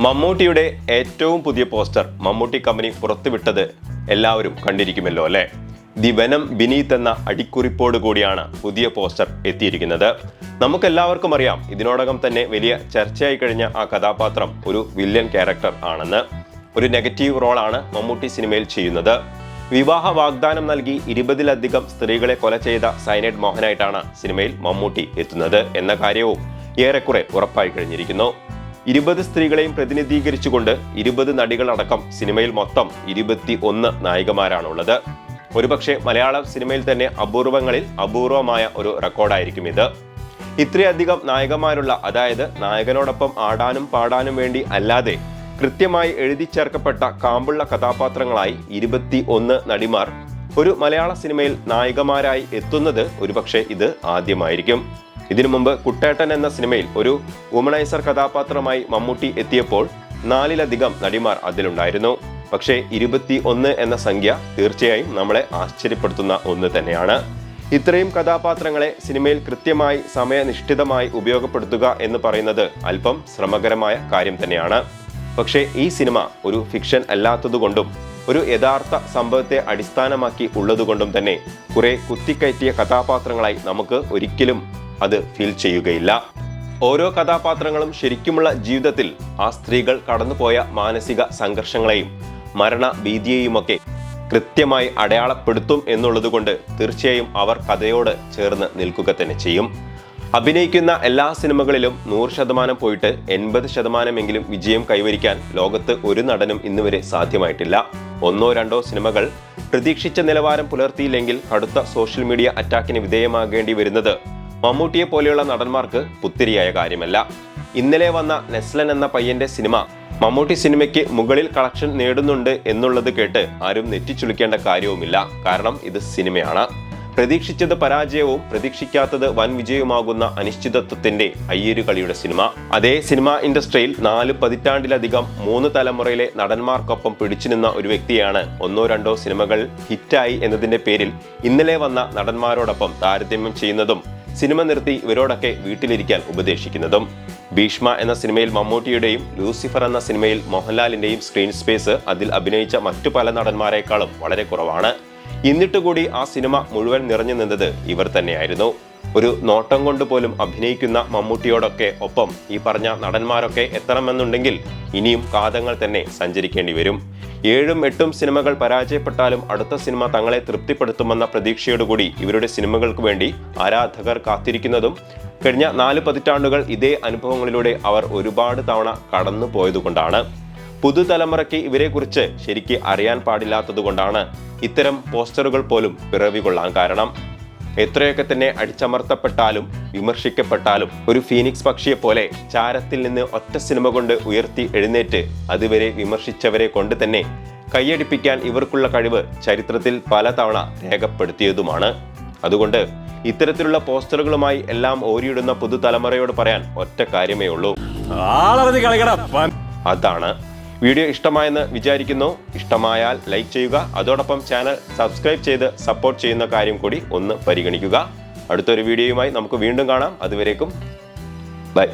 മമ്മൂട്ടിയുടെ ഏറ്റവും പുതിയ പോസ്റ്റർ മമ്മൂട്ടി കമ്പനി പുറത്തുവിട്ടത് എല്ലാവരും കണ്ടിരിക്കുമല്ലോ അല്ലേ? ദി വെനം ബിനീത്ത് എന്ന അടിക്കുറിപ്പോട് കൂടിയാണ് പുതിയ പോസ്റ്റർ എത്തിയിരിക്കുന്നത്. നമുക്കെല്ലാവർക്കും അറിയാം, ഇതിനോടകം തന്നെ വലിയ ചർച്ചയായി കഴിഞ്ഞ ആ കഥാപാത്രം ഒരു വില്ലൻ ക്യാരക്ടർ ആണെന്ന്. ഒരു നെഗറ്റീവ് റോളാണ് മമ്മൂട്ടി സിനിമയിൽ ചെയ്യുന്നത്. വിവാഹ വാഗ്ദാനം നൽകി 20-ലധികം സ്ത്രീകളെ കൊല ചെയ്ത സൈനൈഡ് മോഹനായിട്ടാണ് സിനിമയിൽ മമ്മൂട്ടി എത്തുന്നത് എന്ന കാര്യവും ഏറെക്കുറെ ഉറപ്പായി കഴിഞ്ഞിരിക്കുന്നു. 20 സ്ത്രീകളെയും പ്രതിനിധീകരിച്ചുകൊണ്ട് 20 നടികളടക്കം സിനിമയിൽ മൊത്തം 21 നായികമാരാണുള്ളത്. ഒരുപക്ഷെ മലയാള സിനിമയിൽ തന്നെ അപൂർവമായ ഒരു റെക്കോർഡായിരിക്കും ഇത്. ഇത്രയധികം നായകന്മാരുള്ള, അതായത് നായകനോടൊപ്പം ആടാനും പാടാനും വേണ്ടി അല്ലാതെ കൃത്യമായി എഴുതി ചേർക്കപ്പെട്ട കാമ്പുള്ള കഥാപാത്രങ്ങളായി 21 നടിമാർ ഒരു മലയാള സിനിമയിൽ നായികമാരായി എത്തുന്നത് ഒരുപക്ഷെ ഇത് ആദ്യമായിരിക്കും. ഇതിനു മുമ്പ് കുട്ടേട്ടൻ എന്ന സിനിമയിൽ ഒരു വുമണൈസർ കഥാപാത്രമായി മമ്മൂട്ടി എത്തിയപ്പോൾ 4-ലധികം നടിമാർ അതിലുണ്ടായിരുന്നു. പക്ഷേ 21 എന്ന സംഖ്യ തീർച്ചയായും നമ്മളെ ആശ്ചര്യപ്പെടുത്തുന്ന ഒന്ന് തന്നെയാണ്. ഇത്രയും കഥാപാത്രങ്ങളെ സിനിമയിൽ കൃത്യമായി സമയനിഷ്ഠിതമായി ഉപയോഗപ്പെടുത്തുക എന്ന് പറയുന്നത് അല്പം ശ്രമകരമായ കാര്യം തന്നെയാണ്. പക്ഷേ ഈ സിനിമ ഒരു ഫിക്ഷൻ അല്ലാത്തതുകൊണ്ടും ഒരു യഥാർത്ഥ സംഭവത്തെ അടിസ്ഥാനമാക്കി ഉള്ളതുകൊണ്ടും തന്നെ കുറെ കുത്തിക്കയറ്റിയ കഥാപാത്രങ്ങളായി നമുക്ക് ഒരിക്കലും അത് ഫീൽ ചെയ്യുകയില്ല. ഓരോ കഥാപാത്രങ്ങളും ശരിക്കുമുള്ള ജീവിതത്തിൽ ആ സ്ത്രീകൾ കടന്നുപോയ മാനസിക സംഘർഷങ്ങളെയും മരണഭീതിയെയുമൊക്കെ കൃത്യമായി അടയാളപ്പെടുത്തും എന്നുള്ളതുകൊണ്ട് തീർച്ചയായും അവർ കഥയോട് ചേർന്ന് നിൽക്കുക തന്നെ ചെയ്യും. അഭിനയിക്കുന്ന എല്ലാ സിനിമകളിലും 100% പോയിട്ട് 80% വിജയം കൈവരിക്കാൻ ലോകത്ത് ഒരു നടനും ഇന്നുവരെ സാധ്യമായിട്ടില്ല. 1-2 സിനിമകൾ പ്രതീക്ഷിച്ച നിലവാരം പുലർത്തിയില്ലെങ്കിൽ കടുത്ത സോഷ്യൽ മീഡിയ അറ്റാക്കിന് വിധേയമാകേണ്ടി വരുന്നത് മമ്മൂട്ടിയെ പോലെയുള്ള നടന്മാർക്ക് പുത്തിരിയായ കാര്യമല്ല. ഇന്നലെ വന്ന നെസ്ലൻ എന്ന പയ്യന്റെ സിനിമ മമ്മൂട്ടി സിനിമയ്ക്ക് മുകളിൽ കളക്ഷൻ നേടുന്നുണ്ട് എന്നുള്ളത് കേട്ട് ആരും നെറ്റിച്ചുളിക്കേണ്ട കാര്യവുമില്ല. കാരണം ഇത് സിനിമയാണ്. പ്രതീക്ഷിച്ചത് പരാജയവും പ്രതീക്ഷിക്കാത്തത് വൻ വിജയവുമാകുന്ന അനിശ്ചിതത്വത്തിന്റെ അയ്യരുകളിയുടെ സിനിമ. അതേ സിനിമ ഇൻഡസ്ട്രിയിൽ 4 പതിറ്റാണ്ടിലധികം 3 തലമുറയിലെ നടന്മാർക്കൊപ്പം പിടിച്ചുനിന്ന ഒരു വ്യക്തിയാണ് 1-2 സിനിമകൾ ഹിറ്റായി എന്നതിന്റെ പേരിൽ ഇന്നലെ വന്ന നടന്മാരോടൊപ്പം താരതമ്യം ചെയ്യുന്നതും സിനിമ നിർത്തി ഇവരോടൊക്കെ വീട്ടിലിരിക്കാൻ ഉപദേശിക്കുന്നതും. ഭീഷ്മ എന്ന സിനിമയിൽ മമ്മൂട്ടിയുടെയും ലൂസിഫർ എന്ന സിനിമയിൽ മോഹൻലാലിന്റെയും സ്ക്രീൻ സ്പേസ് അതിൽ അഭിനയിച്ച മറ്റു പല നടന്മാരെക്കാളും വളരെ കുറവാണ്. എന്നിട്ട് കൂടി ആ സിനിമ മുഴുവൻ നിറഞ്ഞു നിന്നത് ഇവർ തന്നെയായിരുന്നു. ഒരു നോട്ടം കൊണ്ട് പോലും അഭിനയിക്കുന്ന മമ്മൂട്ടിയോടൊക്കെ ഒപ്പം ഈ പറഞ്ഞ നടന്മാരൊക്കെ എത്തണമെന്നുണ്ടെങ്കിൽ ഇനിയും കാതങ്ങൾ തന്നെ സഞ്ചരിക്കേണ്ടി വരും. 7-8 സിനിമകൾ പരാജയപ്പെട്ടാലും അടുത്ത സിനിമ തങ്ങളെ തൃപ്തിപ്പെടുത്തുമെന്ന പ്രതീക്ഷയോടുകൂടി ഇവരുടെ സിനിമകൾക്ക് വേണ്ടി ആരാധകർ കാത്തിരിക്കുന്നതും കഴിഞ്ഞ 4 പതിറ്റാണ്ടുകൾ ഇതേ അനുഭവങ്ങളിലൂടെ അവർ ഒരുപാട് തവണ കടന്നു പോയതുകൊണ്ടാണ്. പുതുതലമുറയ്ക്ക് ഇവരെക്കുറിച്ച് ശരിക്ക് അറിയാൻ പാടില്ലാത്തതുകൊണ്ടാണ് ഇത്തരം പോസ്റ്ററുകൾ പോലും പിറവികൊള്ളാൻ കാരണം. എത്രയൊക്കെ തന്നെ അടിച്ചമർത്തപ്പെട്ടാലും വിമർശിക്കപ്പെട്ടാലും ഒരു ഫീനിക്സ് പക്ഷിയെ പോലെ ചാരത്തിൽ നിന്ന് ഒറ്റ സിനിമ കൊണ്ട് ഉയർത്തി എഴുന്നേറ്റ് അതുവരെ വിമർശിച്ചവരെ കൊണ്ട് തന്നെ കൈയടിപ്പിക്കാൻ ഇവർക്കുള്ള കഴിവ് ചരിത്രത്തിൽ പലതവണ രേഖപ്പെടുത്തിയതുമാണ്. അതുകൊണ്ട് ഇത്തരത്തിലുള്ള പോസ്റ്ററുകളുമായി എല്ലാം ഓരിയിടുന്ന പുതുതലമുറയോട് പറയാൻ ഒറ്റ കാര്യമേ ഉള്ളൂ, അതാണ്. വീഡിയോ ഇഷ്ടമായെന്ന് വിചാരിക്കുന്നു. ഇഷ്ടമായാൽ ലൈക്ക് ചെയ്യുക. അതോടൊപ്പം ചാനൽ സബ്സ്ക്രൈബ് ചെയ്ത് സപ്പോർട്ട് ചെയ്യുന്ന കാര്യം കൂടി ഒന്ന് പരിഗണിക്കുക. അടുത്തൊരു വീഡിയോയുമായി നമുക്ക് വീണ്ടും കാണാം. അതുവരേക്കും ബൈ.